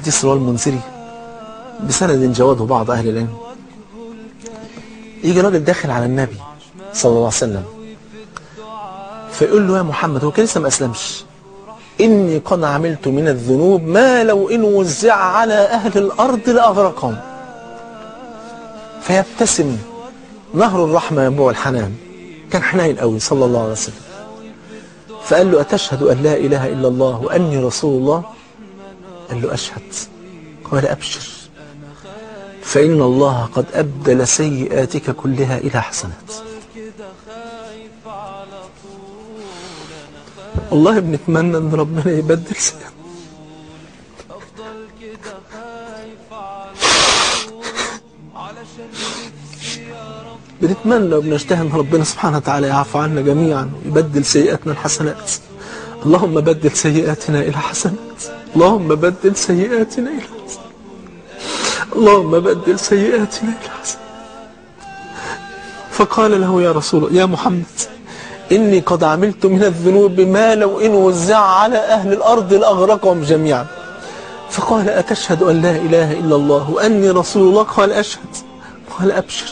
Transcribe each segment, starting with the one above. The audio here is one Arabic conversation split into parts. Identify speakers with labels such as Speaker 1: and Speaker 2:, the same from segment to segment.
Speaker 1: حديث رواه المنذري بسند جواده بعض أهل العلم. يجي راجل داخل على النبي صلى الله عليه وسلم فيقول له: يا محمد، هو كان لسه ما أسلمش، إني قد عملت من الذنوب ما لو إن وزع على أهل الأرض لأغرقهم. فيبتسم نهر الرحمة ينبوع الحنان، كان حنين قوي صلى الله عليه وسلم. فقال له: أتشهد أن لا إله إلا الله وأني رسول الله؟ قال له: أشهد. قال: أبشر، فإن الله قد أبدل سيئاتك كلها إلى حسنات. والله بنتمنى أن ربنا يبدل سيئاتنا. بنتمنى وبنجتهد أن ربنا سبحانه وتعالى يعفو عنا جميعا ويبدل سيئاتنا الحسنات. اللهم بدل سيئاتنا إلى حسنات، اللهم بدل سيئاتنا إلى حسنات، اللهم بدل سيئاتنا إلى حسنات. فقال له: يا رسول الله، يا محمد، إني قد عملت من الذنوب ما لو إن وزع على أهل الأرض لأغرقهم جميعا. فقال: أتشهد أن لا إله إلا الله وأني رسول الله؟ قال: أشهد. قال: أبشر،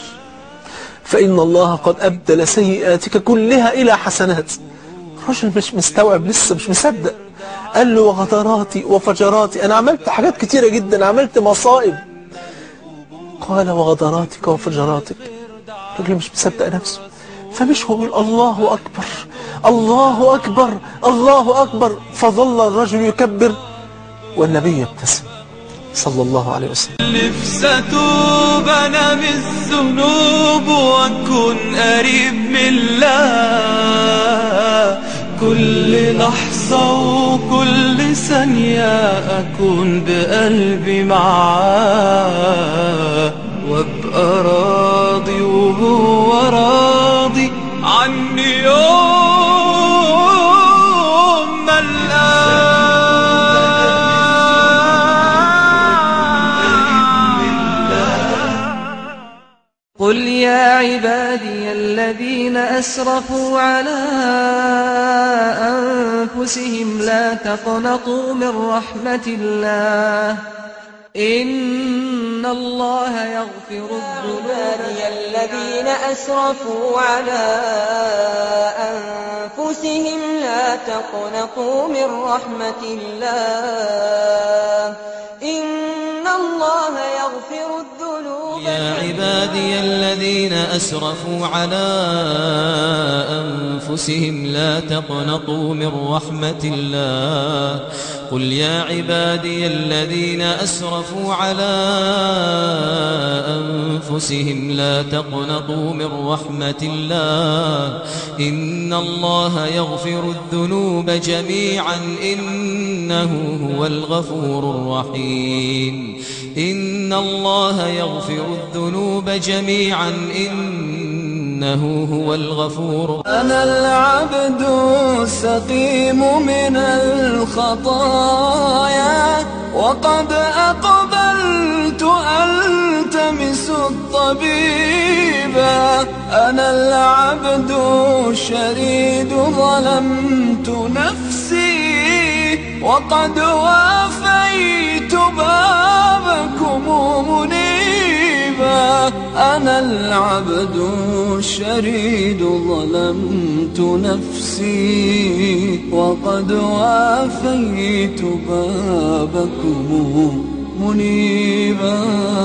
Speaker 1: فإن الله قد أبدل سيئاتك كلها إلى حسنات. الرجل مش مستوعب لسه، مش مصدق. قال له: وغدراتي وفجراتي، أنا عملت حاجات كتيرة جدا، عملت مصائب. قال: وغدراتك وفجراتك. الرجل مش مصدق نفسه، فمش هو يقول: الله أكبر الله أكبر الله أكبر. فظل الرجل يكبر والنبي يبتسم صلى الله عليه وسلم.
Speaker 2: نفسي أتوب أنا من الذنوب وأكون قريب من الله، كل لحظة وكل ثانية أكون بقلبي معاه، وأبقى راضي وهو راضي عني يوم ما
Speaker 3: قل يا عبادي الذين أسرفوا على أنفسهم لا تقنطوا من رحمة الله إن الله يغفر الذنوب.
Speaker 4: الذين أسرفوا على أنفسهم لا تقنطوا من رحمة الله إن الله يغفر الذنوب.
Speaker 2: يا عبادي الذين أسرفوا على أنفسهم لا تقنطوا من رحمة الله. قل يا عبادي الذين أسرفوا على أنفسهم لا تقنطوا من رحمة الله إن الله يغفر الذنوب جميعا إنه هو الغفور الرحيم. إن الله يغفر الذنوب جميعا إنه هو الغفور.
Speaker 3: أنا العبد السقيم من الخطايا وقد أقبلت ألتمس الطبيب. أنا العبد الشريد ظلمت نفسي وقد وافيت بابكم منيبا. أنا العبد الشريد ظلمت نفسي وقد وافيت بابكم منيبا.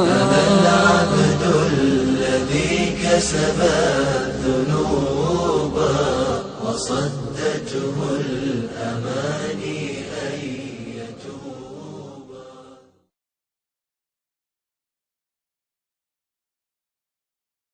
Speaker 5: أنا العبد الذي كسب الذنوب وصدته الأماني